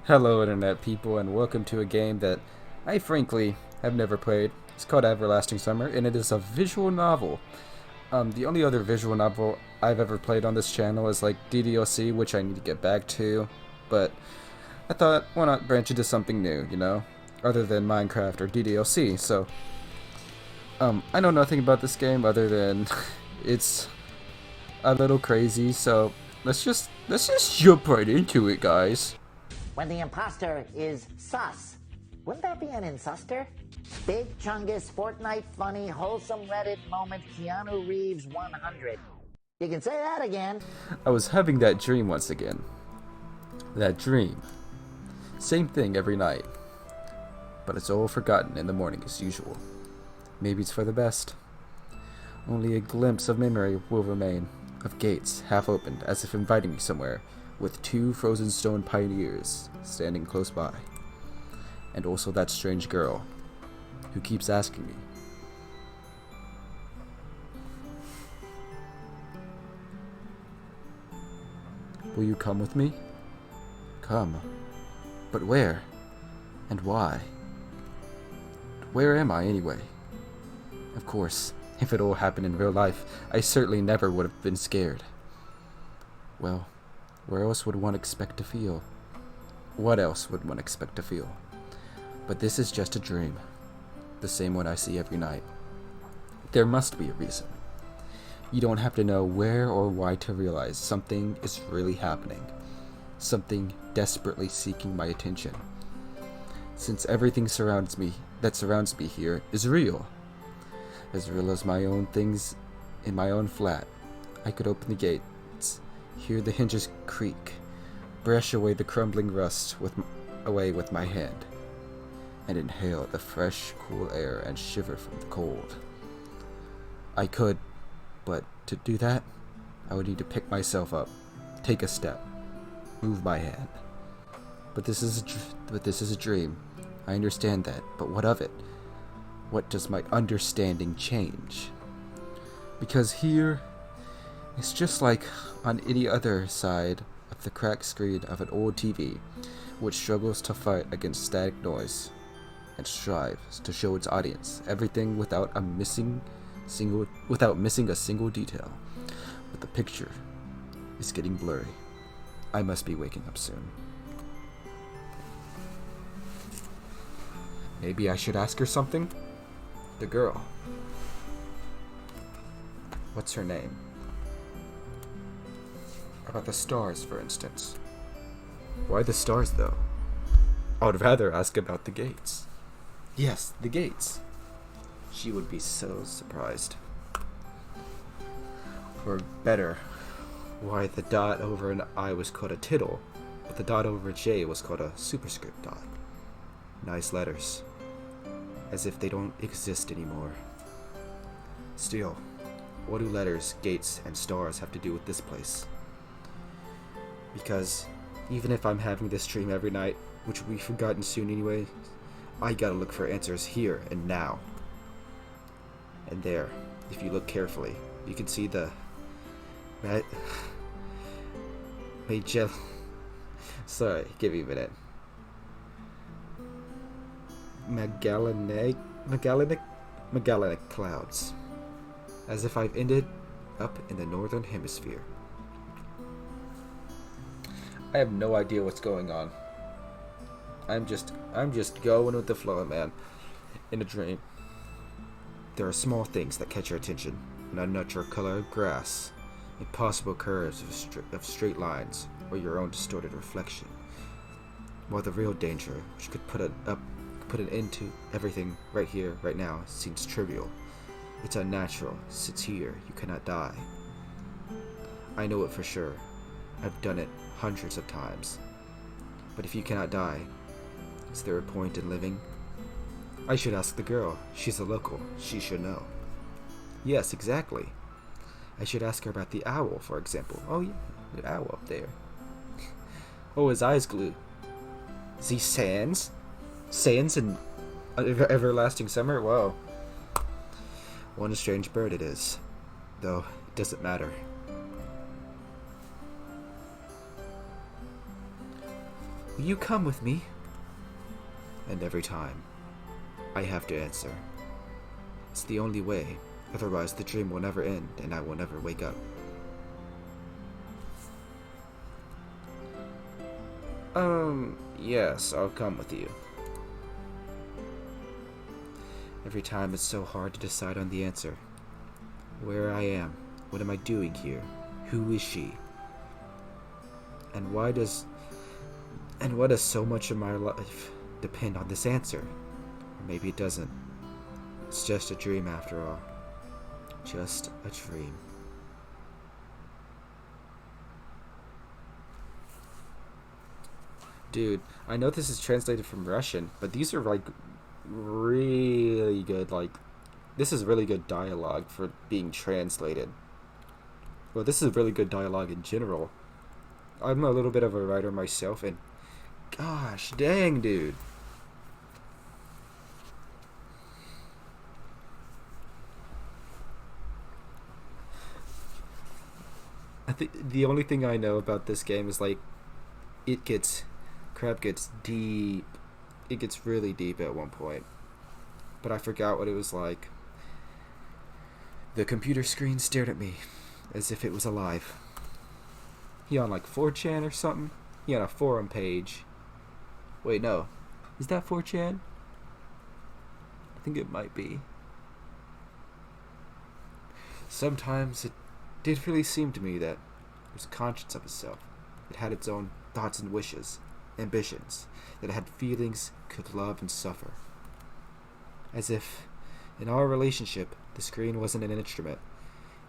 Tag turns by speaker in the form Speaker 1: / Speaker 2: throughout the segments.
Speaker 1: Hello, Internet people, and welcome to a game that I frankly have never played. It's called Everlasting Summer, and it is a visual novel. The only other visual novel I've ever played on this channel is like DDLC, which I need to get back to, but I thought, why not branch into something new, other than Minecraft or DDLC. So, I know nothing about this game other than it's a little crazy. So let's just jump right into it, guys.
Speaker 2: When the imposter is sus. Wouldn't that be an insuster? Big Chungus, Fortnite funny, wholesome Reddit moment, Keanu Reeves 100. You can say that again.
Speaker 1: I was having that dream once again. That dream. Same thing every night. But it's all forgotten in the morning as usual. Maybe it's for the best. Only a glimpse of memory will remain, of gates half opened as if inviting me somewhere, with two frozen stone pioneers standing close by. And also that strange girl who keeps asking me, will you come with me? Come. But where? And why? Where am I anyway? Of course, if it all happened in real life, I certainly never would have been scared. Well, where else would one expect to feel? What else would one expect to feel? But this is just a dream. The same one I see every night. There must be a reason. You don't have to know where or why to realize something is really happening. Something desperately seeking my attention. Since everything surrounds me here is real. As real as my own things in my own flat. I could open the gates, hear the hinges creak, brush away the crumbling rust away with my hand, and inhale the fresh, cool air and shiver from the cold. I could, but to do that, I would need to pick myself up, take a step, move my hand. But this is a dream. I understand that, but what of it? What does my understanding change? Because here, it's just like on any other side of the cracked screen of an old TV, which struggles to fight against static noise and strives to show its audience everything without missing a single detail. But the picture is getting blurry. I must be waking up soon. Maybe I should ask her something? The girl. What's her name? About the stars, for instance. Why the stars, though? I would rather ask about the gates. Yes, the gates. She would be so surprised. Or better, why the dot over an I was called a tittle, but the dot over a J was called a superscript dot. Nice letters. As if they don't exist anymore. Still, what do letters, gates, and stars have to do with this place? Because even if I'm having this dream every night, which will be forgotten soon anyway, I gotta look for answers here and now. And there, if you look carefully, you can see the Sorry, give me a minute. Magellanic clouds, as if I've ended up in the northern hemisphere. I have no idea what's going on. I'm just going with the flow, man. In a dream, there are small things that catch your attention: an unnatural color of grass, impossible curves of straight lines, or your own distorted reflection. While the real danger, which could put an end to everything right here, right now, seems trivial. It's unnatural. Sits here. You cannot die. I know it for sure. I've done it hundreds of times. But if you cannot die, is there a point in living? I should ask the girl. She's a local. She should know. Yes, exactly. I should ask her about the owl, for example. Oh yeah, the owl up there. Oh, his eyes glue. Is he Sans? Sans in Everlasting Summer? Whoa. What a strange bird it is. Though, it doesn't matter. Will you come with me? And every time, I have to answer. It's the only way, otherwise the dream will never end and I will never wake up. Yes, I'll come with you. Every time it's so hard to decide on the answer. Where I am, what am I doing here, who is she? And why does so much of my life depend on this answer? Or maybe it doesn't. It's just a dream after all. Just a dream. Dude, I know this is translated from Russian, but these are like really good, like, this is really good dialogue for being translated. Well, this is really good dialogue in general. I'm a little bit of a writer myself, and gosh dang, dude. I think the only thing I know about this game is like Crab gets deep. It gets really deep at one point. But I forgot what it was like. The computer screen stared at me as if it was alive. He on like 4chan or something? He on a forum page. Wait, no. Is that 4chan? I think it might be. Sometimes it did really seem to me that it was conscious of itself. It had its own thoughts and wishes, ambitions, that it had feelings, could love and suffer. As if, in our relationship, the screen wasn't an instrument.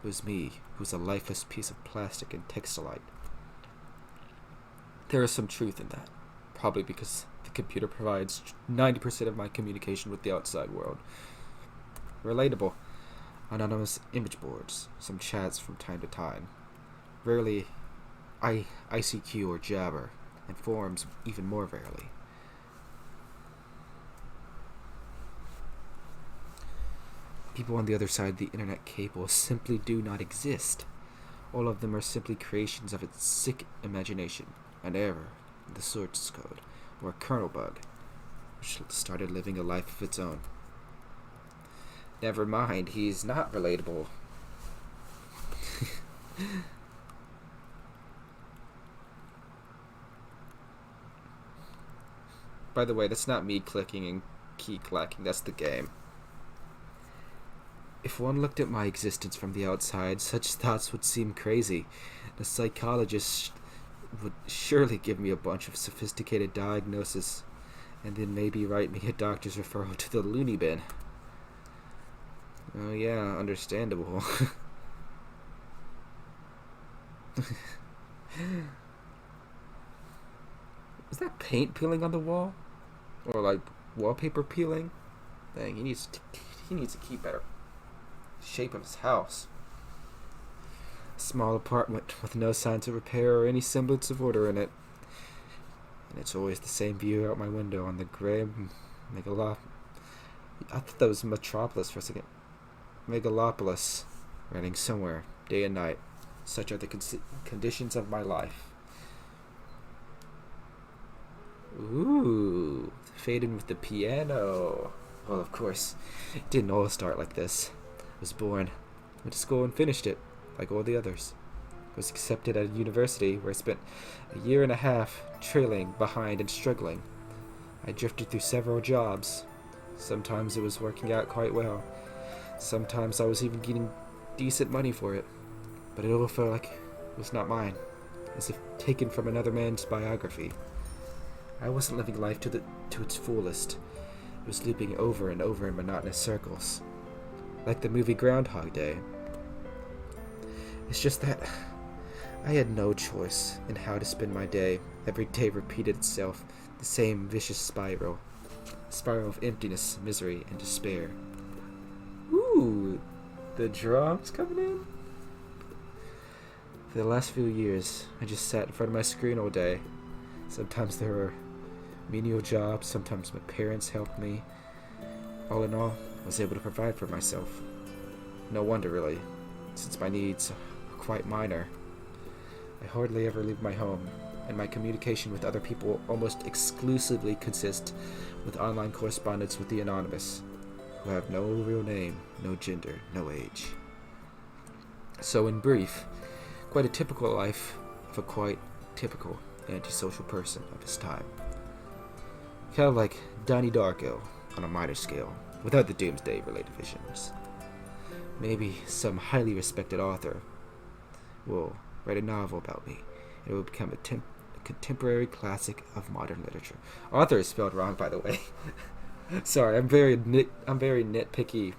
Speaker 1: It was me, who was a lifeless piece of plastic and textilite. There is some truth in that, probably because the computer provides 90% of my communication with the outside world. Relatable. Anonymous image boards, some chats from time to time. Rarely ICQ or Jabber, and forums even more rarely. People on the other side of the internet cable simply do not exist. All of them are simply creations of its sick imagination, an error in the source code, or a kernel bug, which started living a life of its own. Never mind, he's not relatable. By the way, that's not me clicking and key clacking, that's the game. If one looked at my existence from the outside, such thoughts would seem crazy. The psychologist would surely give me a bunch of sophisticated diagnosis, and then maybe write me a doctor's referral to the loony bin. Oh yeah, understandable. Is that paint peeling on the wall? Or like wallpaper peeling? Dang, he needs to keep better shape of his house. A small apartment with no signs of repair or any semblance of order in it. And it's always the same view out my window on the gray megalopolis. I thought that was Metropolis for a second. Megalopolis. Running somewhere, day and night. Such are the conditions of my life. Ooh, fading with the piano. Well, of course, it didn't all start like this. I was born, went to school and finished it, like all the others. I was accepted at a university where I spent a year and a half trailing behind and struggling. I drifted through several jobs. Sometimes it was working out quite well. Sometimes I was even getting decent money for it. But it all felt like it was not mine, as if taken from another man's biography. I wasn't living life to its fullest. It was looping over and over in monotonous circles, like the movie Groundhog Day. It's just that I had no choice in how to spend my day. Every day repeated itself, the same vicious spiral. A spiral of emptiness, misery, and despair. Ooh, the drums coming in? For the last few years, I just sat in front of my screen all day. Sometimes there were menial jobs, sometimes my parents helped me. All in all, I was able to provide for myself. No wonder, really, since my needs are quite minor. I hardly ever leave my home. and my communication with other people almost exclusively consists with online correspondence with the anonymous, who have no real name, no gender, no age. So in brief, quite a typical life of a quite typical antisocial person of his time. Kind of like Donnie Darko on a minor scale, without the Doomsday-related visions. Maybe some highly respected author will write a novel about me, and it will become a contemporary classic of modern literature. Author is spelled wrong, by the way. Sorry, I'm very nitpicky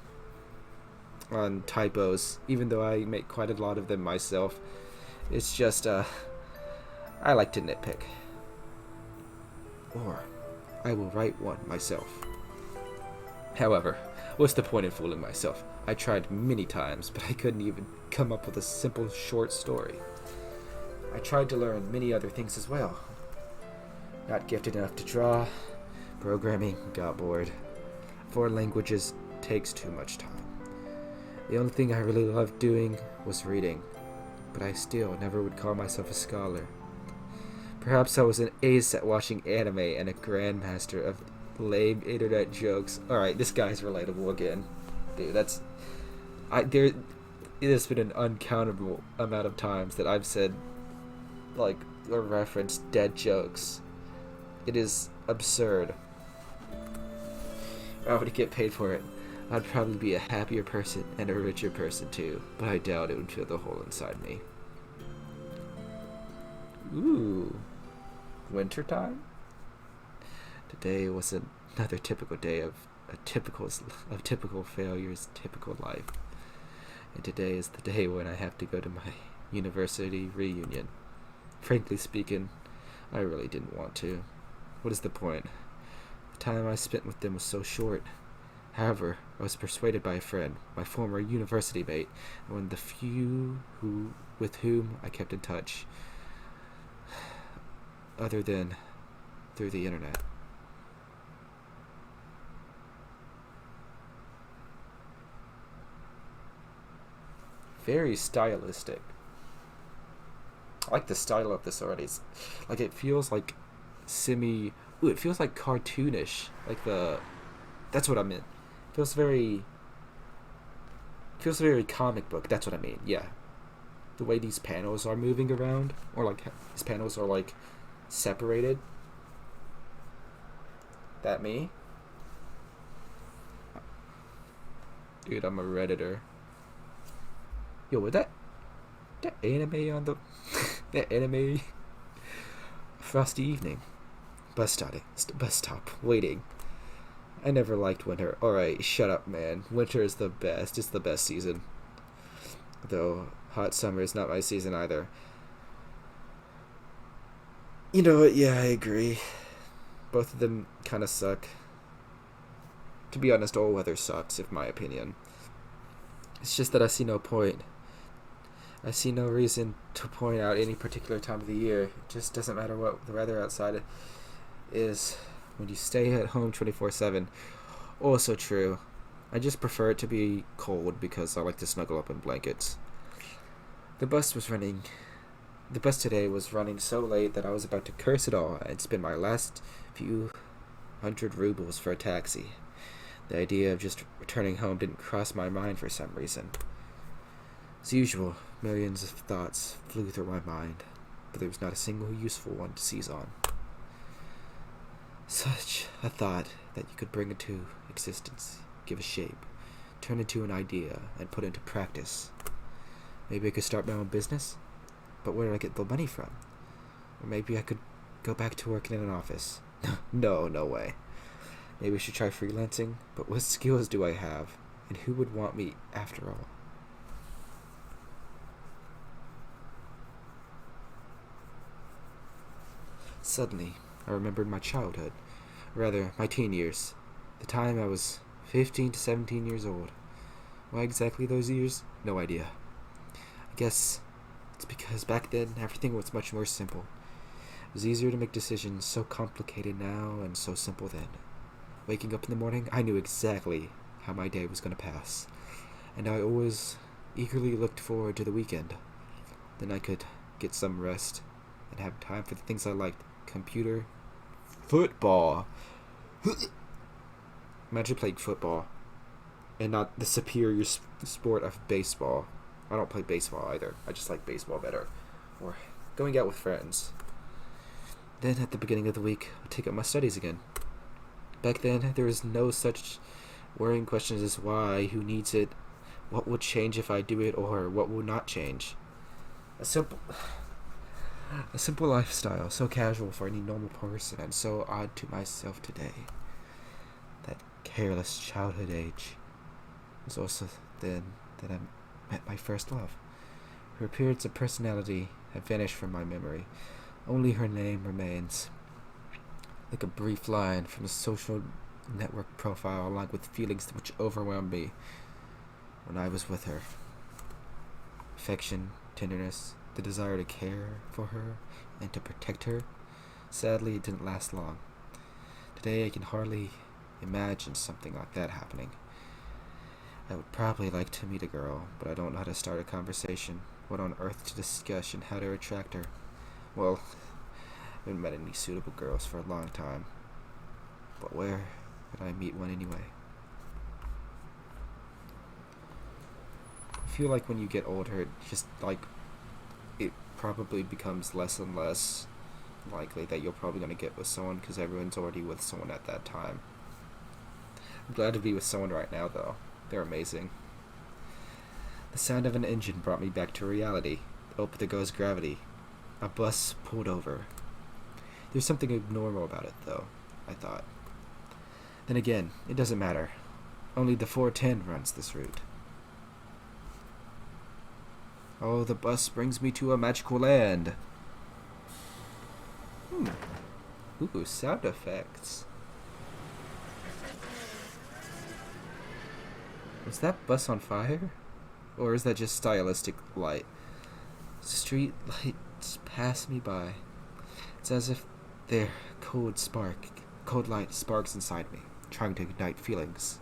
Speaker 1: on typos, even though I make quite a lot of them myself. It's just, I like to nitpick. Or, I will write one myself. However, what's the point in fooling myself? I tried many times, but I couldn't even come up with a simple short story. I tried to learn many other things as well. Not gifted enough to draw. Programming, got bored. Foreign languages takes too much time. The only thing I really loved doing was reading, but I still never would call myself a scholar. Perhaps I was an ace at watching anime and a grandmaster of lame internet jokes. Alright, this guy's relatable again. Dude, it has been an uncountable amount of times that I've said, like, or referenced dead jokes. It is absurd. If I would get paid for it, I'd probably be a happier person and a richer person too, but I doubt it would fill the hole inside me. Ooh. Wintertime? Today was another typical day of typical failures, typical life. And today is the day when I have to go to my university reunion. Frankly speaking, I really didn't want to. What is the point? The time I spent with them was so short. However, I was persuaded by a friend, my former university mate, and one of the few with whom I kept in touch, other than through the internet. Very stylistic. I like the style of this already. Like, it feels like it feels like cartoonish. That's what I meant. Feels very comic book. That's what I mean. Yeah. The way these panels are moving around, or like these panels are like separated. That me? Dude, I'm a Redditor. Yo, with that anime on the that anime frosty evening. Bus stop, waiting. I never liked winter. Alright, shut up, man. Winter is the best. It's the best season. Though, hot summer is not my season either. You know what? Yeah, I agree. Both of them kind of suck. To be honest, all weather sucks, in my opinion. It's just that I see no point. I see no reason to point out any particular time of the year. It just doesn't matter what the weather outside is when you stay at home 24/7. Also true. I just prefer it to be cold because I like to snuggle up in blankets. The bus today was running so late that I was about to curse it all and spend my last few hundred rubles for a taxi. The idea of just returning home didn't cross my mind for some reason. As usual, millions of thoughts flew through my mind, but there was not a single useful one to seize on. Such a thought that you could bring into existence, give a shape, turn into an idea, and put into practice. Maybe I could start my own business? But where do I get the money from? Or maybe I could go back to working in an office. No way. Maybe I should try freelancing, but what skills do I have? And who would want me after all? Suddenly, I remembered my childhood. Rather, my teen years. The time I was 15 to 17 years old. Why exactly those years? No idea. I guess it's because back then everything was much more simple. It was easier to make decisions, so complicated now and so simple then. Waking up in the morning, I knew exactly how my day was going to pass. And I always eagerly looked forward to the weekend. Then I could get some rest, and have time for the things I liked. Computer, football. Imagine playing football and not the superior sport of baseball. I don't play baseball either. I just like baseball better. Or going out with friends. Then at the beginning of the week, I'd take up my studies again. Back then, there was no such worrying questions as why, who needs it, what would change if I do it, or what would not change. A simple lifestyle, so casual for any normal person, and so odd to myself today. That careless childhood age was also then that I met my first love. Her appearance and personality have vanished from my memory. Only her name remains, like a brief line from a social network profile, along with feelings which overwhelmed me when I was with her. Affection, tenderness, the desire to care for her and to protect her. Sadly, it didn't last long. Today, I can hardly imagine something like that happening. I would probably like to meet a girl, but I don't know how to start a conversation, what on earth to discuss, and how to attract her. Well, I haven't met any suitable girls for a long time. But where could I meet one anyway? I feel like when you get older, it probably becomes less and less likely that you're probably going to get with someone because everyone's already with someone at that time. I'm glad to be with someone right now, though. They're amazing. The sound of an engine brought me back to reality. Oh, there goes gravity. A bus pulled over. There's something abnormal about it, though, I thought. Then again, it doesn't matter. Only the 410 runs this route. Oh, the bus brings me to a magical land. Ooh, sound effects. Was that bus on fire? Or is that just stylistic light? Street lights pass me by. It's as if their cold light sparks inside me, trying to ignite feelings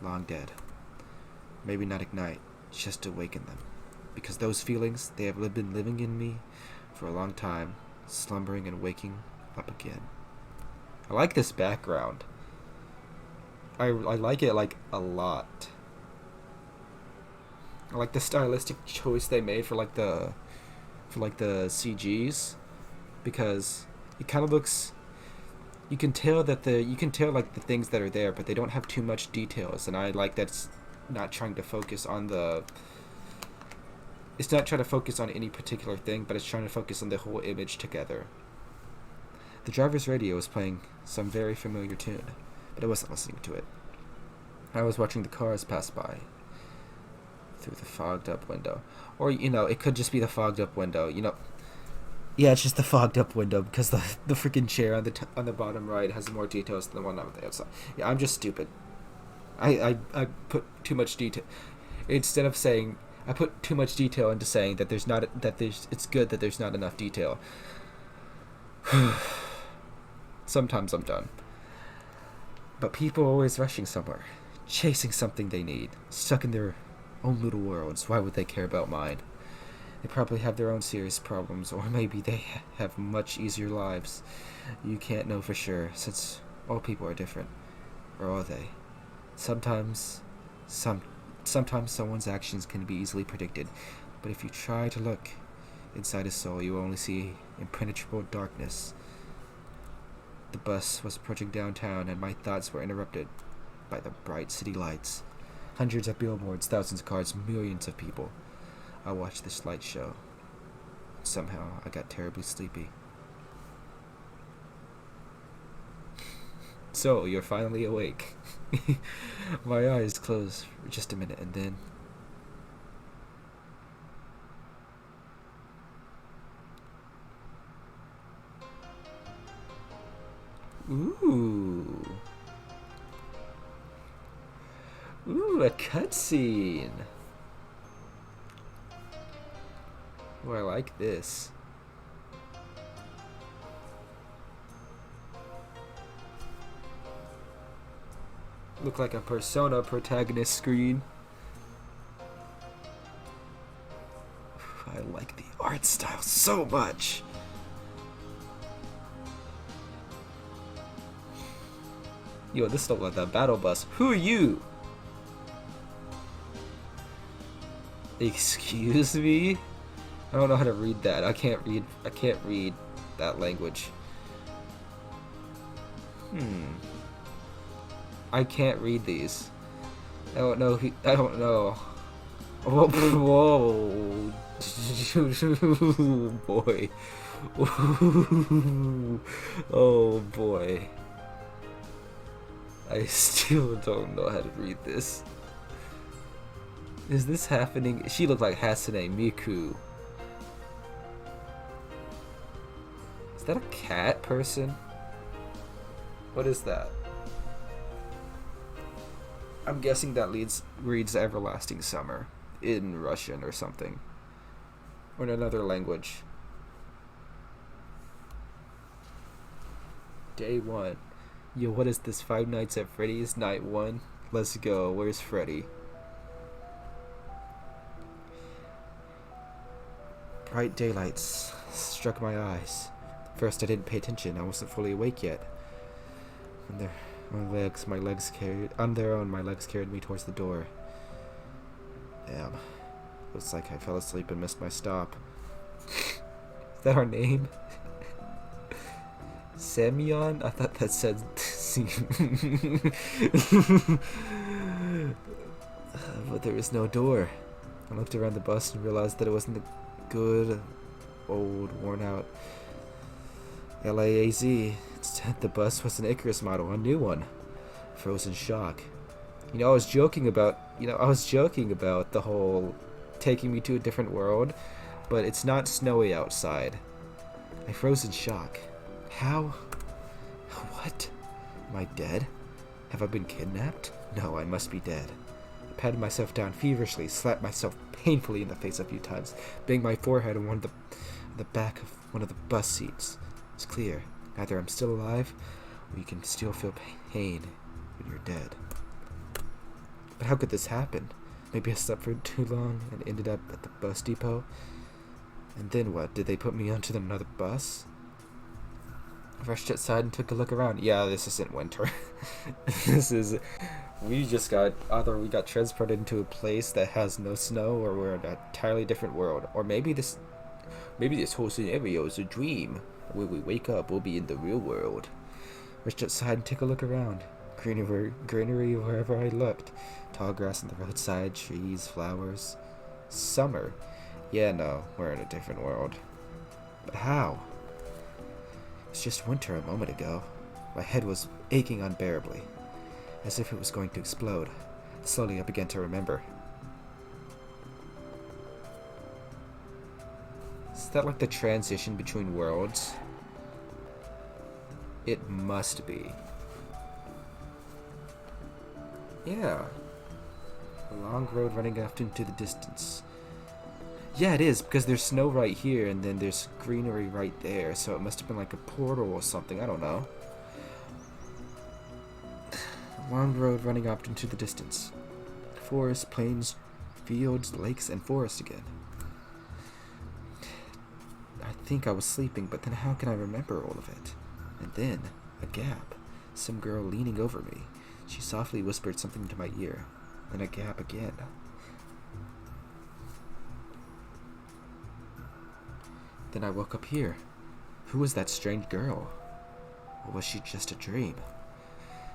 Speaker 1: long dead. Maybe not ignite, just awaken them. Because those feelings, they have been living in me for a long time, slumbering and waking up again. I like this background. I like it like a lot. I like the stylistic choice they made for the CGs, because it kind of looks. You can tell like the things that are there, but they don't have too much details, and I like that it's not trying to focus on the. It's not trying to focus on any particular thing, but it's trying to focus on the whole image together. The driver's radio was playing some very familiar tune, but I wasn't listening to it. I was watching the cars pass by through the fogged up window. Or, it could just be the fogged up window, Yeah, it's just the fogged up window because the freaking chair on the bottom right has more details than the one on the outside. Yeah, I'm just stupid. I put too much detail. Instead of saying I put too much detail into saying that it's good that there's not enough detail. Sometimes I'm done. But people are always rushing somewhere, chasing something they need, stuck in their own little worlds. Why would they care about mine? They probably have their own serious problems, or maybe they have much easier lives. You can't know for sure, since all people are different. Or are they? Sometimes someone's actions can be easily predicted, but if you try to look inside his soul, you will only see impenetrable darkness. The bus was approaching downtown, and my thoughts were interrupted by the bright city lights. Hundreds of billboards, thousands of cars, millions of people. I watched this light show. Somehow, I got terribly sleepy. So, you're finally awake. My eyes closed for just a minute, and then... Ooh, a cutscene. Oh, I like this. Look like a Persona protagonist screen. I like the art style so much. Yo, this look like that battle bus. Who are you? Excuse me? I don't know how to read that. I can't read that language. I can't read these. I don't know. I don't know. Whoa. Boy. Oh boy. I still don't know how to read this. Is this happening? She looked like Hasune Miku. Is that a cat person? What is that? I'm guessing that reads Everlasting Summer in Russian or something. Or in another language. Day 1. Yo, what is this? Five Nights at Freddy's? Night 1? Let's go. Where's Freddy? Bright daylights struck my eyes. First I didn't pay attention. I wasn't fully awake yet. My legs carried me towards the door. Damn. Looks like I fell asleep and missed my stop. Is that our name? Semyon? I thought that said but there was no door. I looked around the bus and realized that it wasn't the good, old, worn out LAAZ. Instead, the bus was an Icarus model, a new one. Frozen shock. I was joking about the whole taking me to a different world, but it's not snowy outside. I froze in shock. How? What? Am I dead? Have I been kidnapped? No, I must be dead. I patted myself down feverishly, slapped myself painfully in the face a few times, banged my forehead on the back of one of the bus seats. It's clear. Either I'm still alive, or you can still feel pain when you're dead. But how could this happen? Maybe I slept for too long and ended up at the bus depot? And then what? Did they put me onto another bus? I rushed outside and took a look around. Yeah, this isn't winter. We got transported into a place that has no snow, or we're in an entirely different world. Or maybe this whole scenario is a dream. When we wake up, we'll be in the real world. Rushed outside and took a look around. Greenery wherever I looked. Tall grass on the roadside, trees, flowers. Summer. Yeah, no, we're in a different world. But how? It's just winter a moment ago. My head was aching unbearably, as if it was going to explode. Slowly I began to remember. Is that like the transition between worlds? It must be. Yeah. A long road running off into the distance. Yeah, it is, because there's snow right here, and then there's greenery right there, so it must have been like a portal or something, I don't know. A long road running off into the distance. Forests, plains, fields, lakes, and forest again. I think I was sleeping, but then how can I remember all of it? And then, a gap. Some girl leaning over me. She softly whispered something into my ear. Then a gap again. Then I woke up here. Who was that strange girl? Or was she just a dream?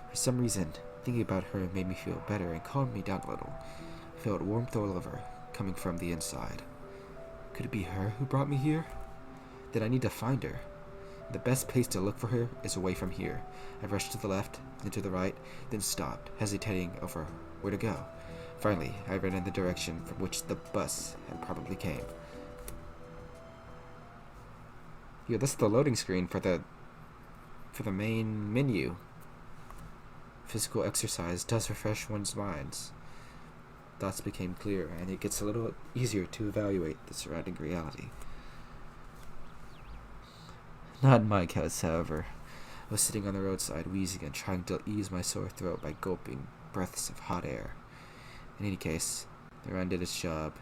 Speaker 1: For some reason, thinking about her made me feel better and calmed me down a little. I felt warmth all over, coming from the inside. Could it be her who brought me here? Then I need to find her. The best place to look for her is away from here. I rushed to the left, then to the right, then stopped, hesitating over where to go. Finally, I ran in the direction from which the bus had probably came. Yeah, this is the loading screen for the main menu. Physical exercise does refresh one's minds. Thoughts became clear, and it gets a little easier to evaluate the surrounding reality. Not in my case, however. I was sitting on the roadside, wheezing and trying to ease my sore throat by gulping breaths of hot air. In any case, the run did its job,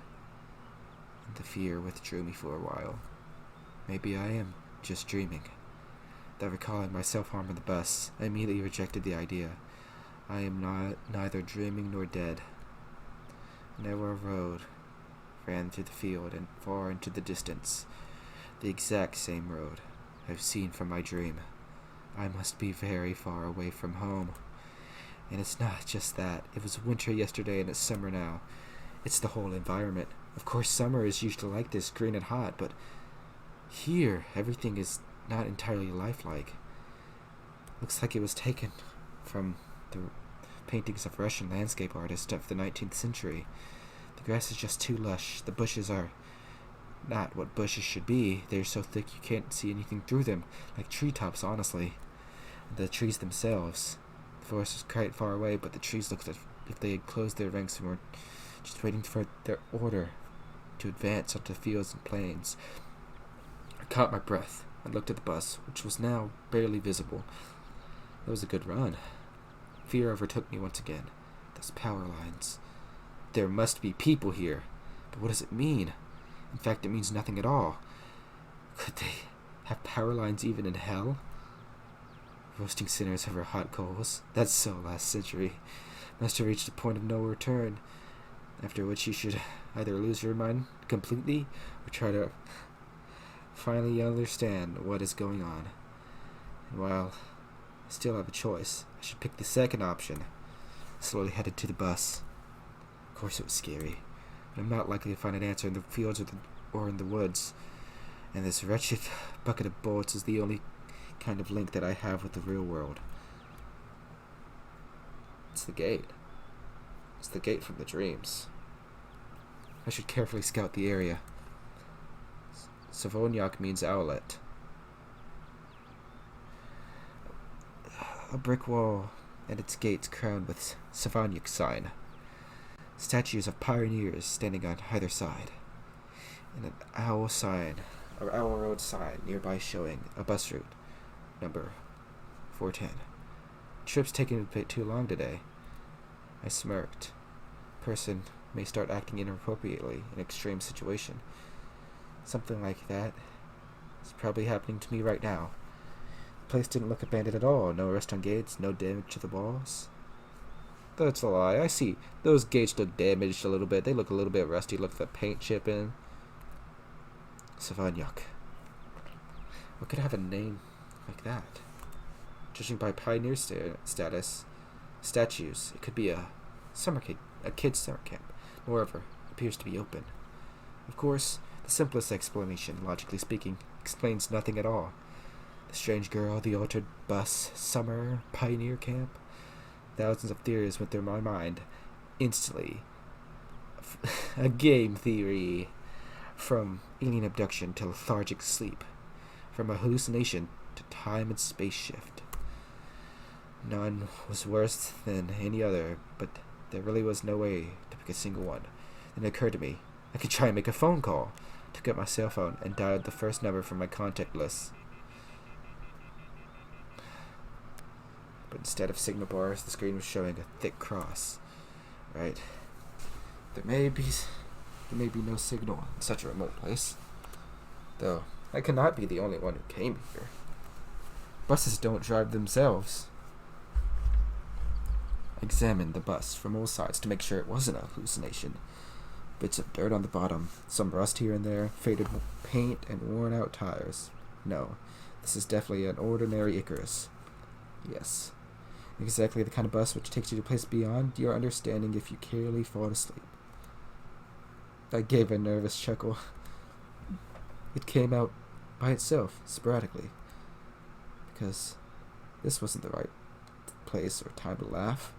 Speaker 1: and the fear withdrew me for a while. Maybe I am just dreaming. That recalling my self-harm on the bus, I immediately rejected the idea. I am neither dreaming nor dead. A narrow road ran through the field and far into the distance. The exact same road I've seen from my dream. I must be very far away from home. And it's not just that. It was winter yesterday and it's summer now. It's the whole environment. Of course, summer is usually like this, green and hot, but here, everything is not entirely lifelike. Looks like it was taken from the paintings of Russian landscape artists of the 19th century. The grass is just too lush. The bushes are not what bushes should be. They're so thick you can't see anything through them, like treetops, honestly. The trees themselves. The forest was quite far away, but the trees looked as if they had closed their ranks and were just waiting for their order to advance onto the fields and plains. I caught my breath and looked at the bus, which was now barely visible. That was a good run. Fear overtook me once again. Those power lines. There must be people here. But what does it mean? In fact, it means nothing at all. Could they have power lines even in hell? Roasting sinners over hot coals. That's so last century. Must have reached a point of no return, after which you should either lose your mind completely or try to finally understand what is going on. And while I still have a choice, I should pick the second option. I slowly headed to the bus. Of course it was scary, but I'm not likely to find an answer in the fields or in the woods, and this wretched bucket of bullets is the only kind of link that I have with the real world. It's the gate. It's the gate from the dreams. I should carefully scout the area. Savonyak means outlet. A brick wall and its gates crowned with Savonyak sign. Statues of pioneers standing on either side. And an owl road sign nearby showing a bus route. Number 410. Trip's taking a bit too long today. I smirked. Person may start acting inappropriately in extreme situation. Something like that is probably happening to me right now. The place didn't look abandoned at all. No rust on gates, no damage to the walls. That's a lie. I see those gates look damaged a little bit. They look a little bit rusty. Look at the paint chipping. Savonyak. What could have a name like that? Judging by pioneer status, statues, it could be a kid's summer camp. Moreover, it appears to be open. Of course, the simplest explanation, logically speaking, explains nothing at all. The strange girl, the altered bus, summer, pioneer camp. Thousands of theories went through my mind instantly. A game theory. From alien abduction to lethargic sleep. From a hallucination to time and space shift. None was worse than any other, but there really was no way to pick a single one. Then it occurred to me, I could try and make a phone call. Took out my cell phone and dialed the first number from my contact list. But instead of signal bars, the screen was showing a thick cross. Right. There may be no signal in such a remote place. Though, I cannot be the only one who came here. Buses don't drive themselves. I examined the bus from all sides to make sure it wasn't a hallucination. Bits of dirt on the bottom, some rust here and there, faded paint, and worn out tires. No, this is definitely an ordinary Icarus. Yes, exactly the kind of bus which takes you to a place beyond your understanding if you carefully fall asleep. I gave a nervous chuckle. It came out by itself, sporadically, because this wasn't the right place or time to laugh.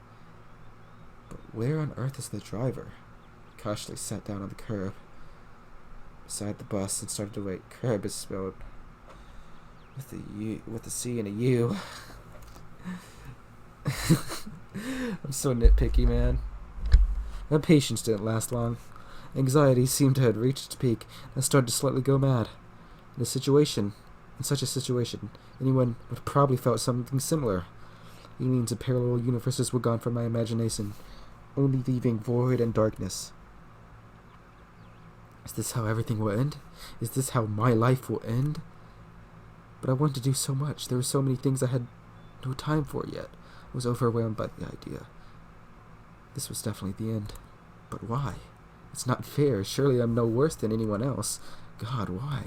Speaker 1: But where on earth is the driver? I cautiously sat down on the curb beside the bus and started to wait. Curb is spelled with a C and a U. I'm so nitpicky, man. My patience didn't last long. Anxiety seemed to have reached its peak and started to slightly go mad. In such a situation, anyone would have probably felt something similar. Aliens and parallel universes were gone from my imagination, only leaving void and darkness. Is this how everything will end? Is this how my life will end? But I wanted to do so much. There were so many things I had no time for yet. I was overwhelmed by the idea. This was definitely the end. But why? It's not fair. Surely I'm no worse than anyone else. God, why?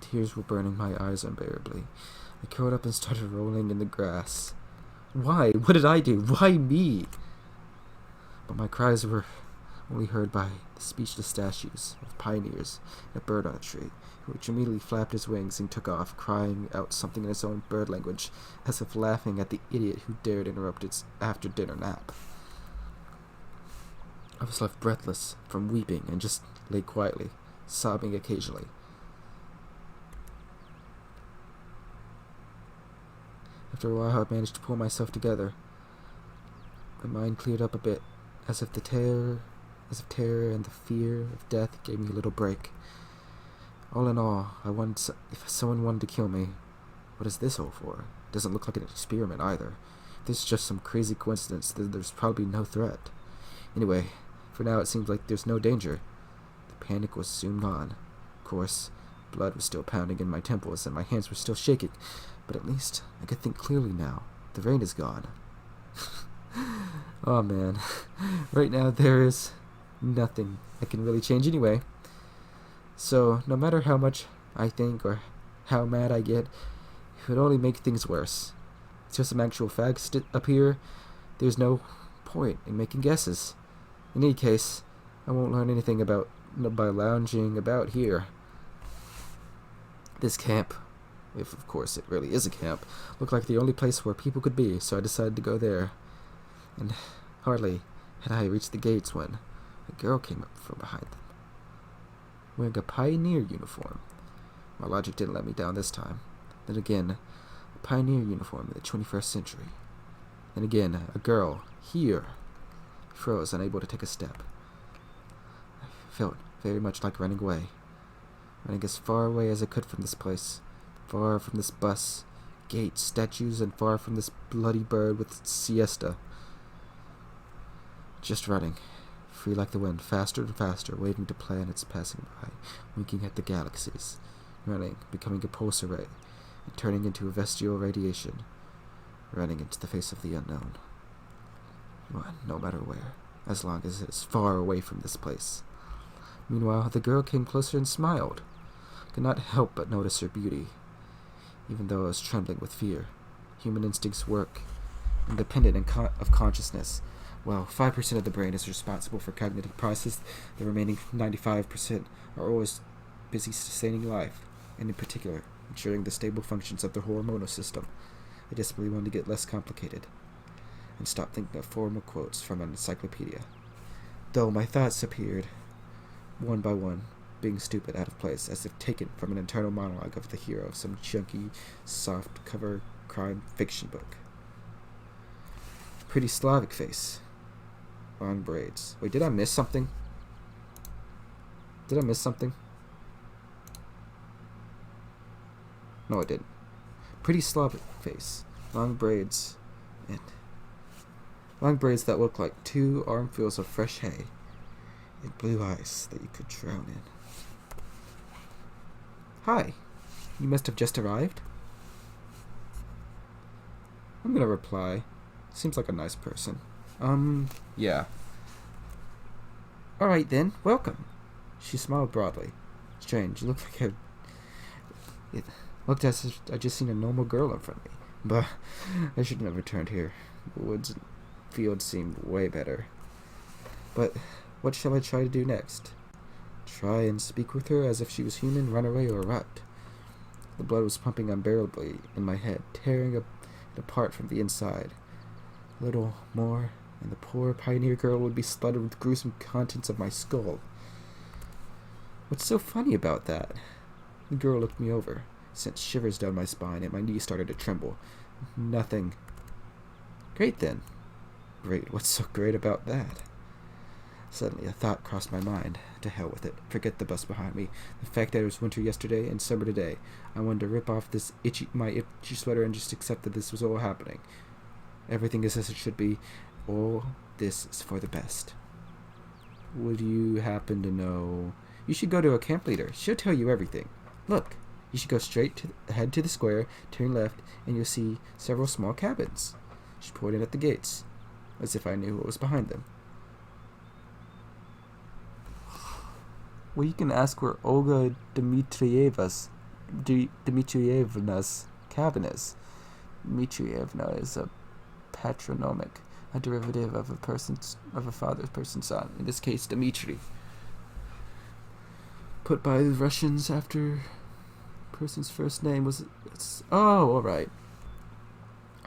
Speaker 1: Tears were burning my eyes unbearably. I curled up and started rolling in the grass. Why? What did I do? Why me? But my cries were only heard by the speechless statues of pioneers and a bird on a tree, which immediately flapped his wings and took off, crying out something in his own bird language, as if laughing at the idiot who dared interrupt its after-dinner nap. I was left breathless from weeping and just lay quietly, sobbing occasionally. After a while, I managed to pull myself together. My mind cleared up a bit, as if terror and the fear of death gave me a little break. All in all, if someone wanted to kill me, what is this all for? It doesn't look like an experiment either. If this is just some crazy coincidence, then there's probably no threat. Anyway, for now it seems like there's no danger. The panic was soon gone. Of course, blood was still pounding in my temples and my hands were still shaking, but at least I could think clearly now. The rain is gone. Oh man, right now there is nothing I can really change anyway. So, no matter how much I think or how mad I get, it would only make things worse. It's just some actual facts up here. There's no point in making guesses. In any case, I won't learn anything by lounging about here. This camp, if of course it really is a camp, looked like the only place where people could be, so I decided to go there. And hardly had I reached the gates when a girl came up from behind them, wearing a pioneer uniform. My logic didn't let me down this time. Then again, a pioneer uniform in the 21st century. Then again, a girl here. I froze, unable to take a step. I felt very much like running away. Running as far away as I could from this place. Far from this bus, gates, statues, and far from this bloody bird with its siesta. Just running, free like the wind, faster and faster, waving to planets passing by, winking at the galaxies, running, becoming a pulsar ray, and turning into a bestial radiation, running into the face of the unknown. Run, no matter where, as long as it is far away from this place. Meanwhile, the girl came closer and smiled. I could not help but notice her beauty, even though I was trembling with fear. Human instincts work independent of consciousness. While 5% of the brain is responsible for cognitive process, the remaining 95% are always busy sustaining life, and in particular, ensuring the stable functions of the hormonal system. I desperately wanted to get less complicated, and stop thinking of formal quotes from an encyclopedia. Though my thoughts appeared, one by one, being stupid, out of place, as if taken from an internal monologue of the hero of some junky, soft-cover crime fiction book. Pretty Slavic face. Long braids. Wait, did I miss something? Did I miss something? No, I didn't. Pretty Slavic face. Long braids. And long braids that look like 2 armfuls of fresh hay. And blue eyes that you could drown in. Hi. You must have just arrived? I'm gonna reply. Seems like a nice person. Yeah. Alright then, welcome. She smiled broadly. Strange, it looked like it looked as if I just seen a normal girl in front of me. But I shouldn't have returned here. The woods and fields seemed way better. But what shall I try to do next? Try and speak with her as if she was human, run away, or what? The blood was pumping unbearably in my head, tearing it apart from the inside. A little more, and the poor pioneer girl would be splattered with gruesome contents of my skull. What's so funny about that? The girl looked me over, sent shivers down my spine, and my knees started to tremble. Nothing. Great then. Great, what's so great about that? Suddenly a thought crossed my mind. To hell with it. Forget the bus behind me. The fact that it was winter yesterday and summer today. I wanted to rip off my itchy sweater and just accept that this was all happening. Everything is as it should be. All this is for the best. Would you happen to know? You should go to a camp leader. She'll tell you everything. Look, you should go straight ahead to the square, turn left, and you'll see several small cabins. She pointed at the gates, as if I knew what was behind them. Well, you can ask where Olga Dmitrievna's cabin is. Dmitrievna is a patronymic, a derivative of a father's person's son. In this case, Dmitri. Put by the Russians after person's first name was. Oh, all right.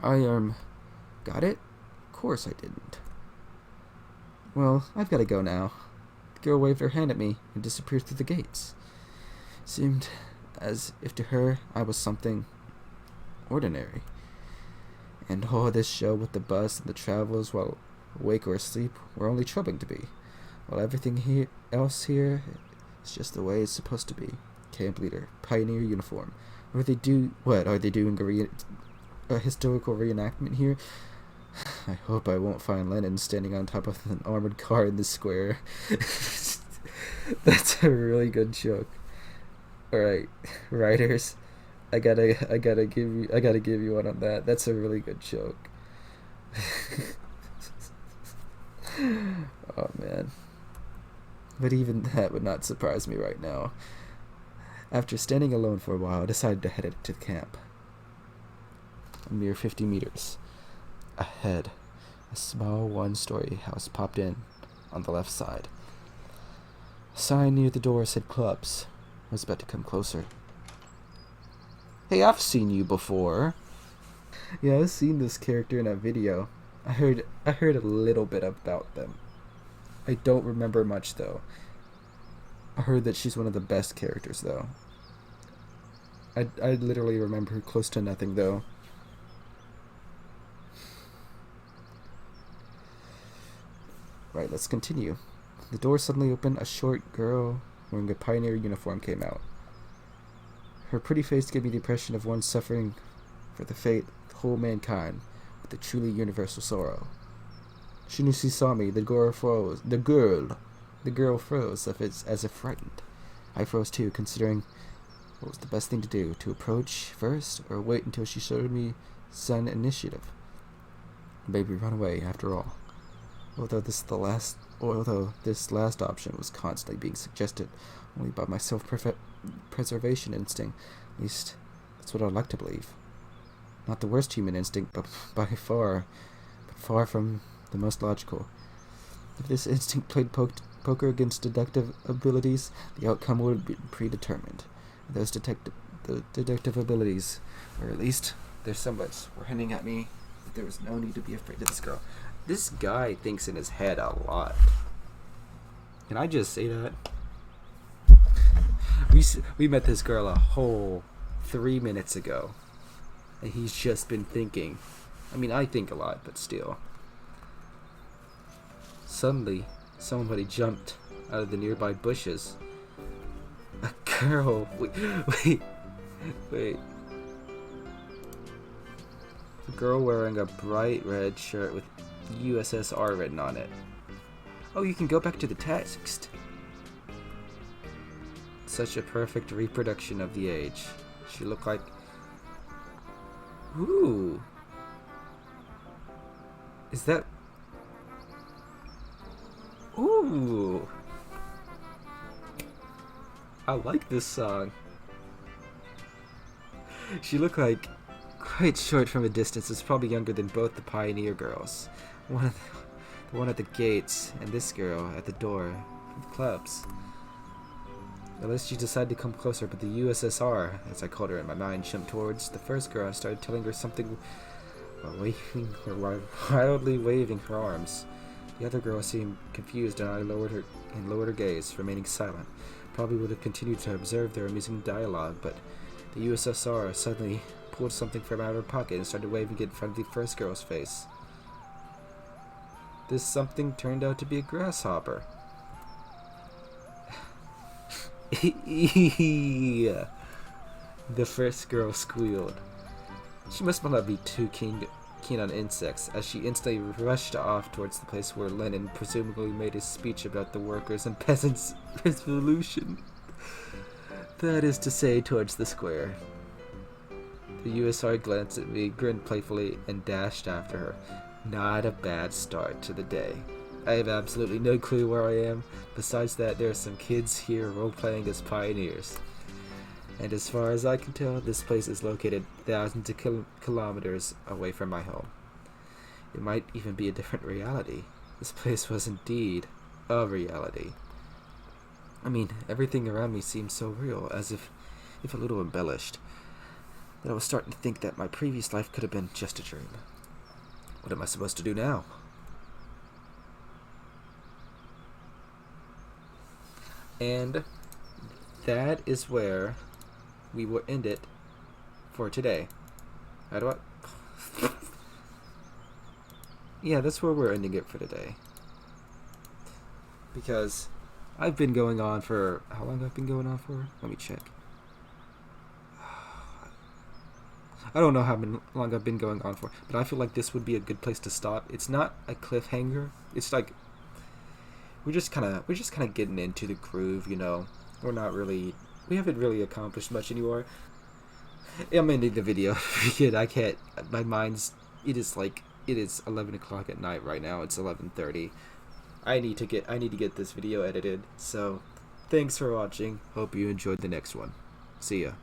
Speaker 1: Got it? Of course I didn't. Well, I've got to go now. The girl waved her hand at me and disappeared through the gates. Seemed as if to her I was something ordinary. And all this show with the bus and the travelers while awake or asleep were only troubling to me, while everything else here is just the way it's supposed to be. Camp leader, pioneer uniform. Are they doing a historical reenactment here? I hope I won't find Lenin standing on top of an armored car in the square. That's a really good joke. Alright, writers, I gotta give you one on that. That's a really good joke. Oh man. But even that would not surprise me right now. After standing alone for a while, I decided to head to the camp. A mere 50 meters ahead, a small one-story house popped in on the left side. A sign near the door said clubs. I was about to come closer. Hey, I've seen you before. Yeah, I've seen this character in a video. I heard a little bit about them. I don't remember much though. I heard that she's one of the best characters though. I literally remember her close to nothing though. Right, let's continue. The door suddenly opened. A short girl wearing a pioneer uniform came out. Her pretty face gave me the impression of one suffering for the fate of the whole mankind with a truly universal sorrow. As soon as she saw me, the girl froze. The girl froze as if frightened. I froze too, considering what was the best thing to do, to approach first or wait until she showed me some initiative. Maybe run away after all. Although this last option was constantly being suggested only by my self-preservation instinct, at least that's what I'd like to believe. Not the worst human instinct, but far from the most logical. If this instinct played poker against deductive abilities, the outcome would be predetermined. Those deductive abilities, or at least their semblance, were hinting at me that there was no need to be afraid of this girl. This guy thinks in his head a lot. Can I just say that? We met this girl a whole 3 minutes ago, and he's just been thinking. I mean, I think a lot, but still. Suddenly, somebody jumped out of the nearby bushes. A girl. Wait. A girl wearing a bright red shirt with USSR written on it. Oh, you can go back to the text. Such a perfect reproduction of the age. She looked like... Ooh. Is that... Ooh. I like this song. She looked like quite short from a distance. Is probably younger than both the Pioneer girls. The one at the gates and this girl at the door of the clubs. Unless she decided to come closer, but the USSR, as I called her in my mind, jumped towards the first girl and started telling her something while wildly waving her arms. The other girl seemed confused, and I lowered her gaze, remaining silent. Probably would have continued to observe their amusing dialogue, but the USSR suddenly pulled something from out of her pocket and started waving it in front of the first girl's face. This something turned out to be a grasshopper. The first girl squealed. She must not be too keen keen on insects, as she instantly rushed off towards the place where Lenin presumably made his speech about the workers' and peasants' revolution. That is to say, towards the square. The USR glanced at me, grinned playfully, and dashed after her. Not a bad start to the day. I have absolutely no clue where I am. Besides that, there are some kids here role-playing as pioneers. And as far as I can tell, this place is located thousands of kilometers away from my home. It might even be a different reality. This place was indeed a reality. I mean, everything around me seemed so real, as if a little embellished, that I was starting to think that my previous life could have been just a dream. What am I supposed to do now? And that is where we will end it for today. How do I... Yeah, that's where we're ending it for today. Because I've been going on for... How long have I been going on for? Let me check. I don't know how long I've been going on for, but I feel like this would be a good place to stop. It's not a cliffhanger. It's like we're just kind of getting into the groove, you know. We haven't really accomplished much anymore. I'm ending the video. I can't. My mind's. It is 11 o'clock at night right now. It's 11:30. I need to get this video edited. So, thanks for watching. Hope you enjoyed the next one. See ya.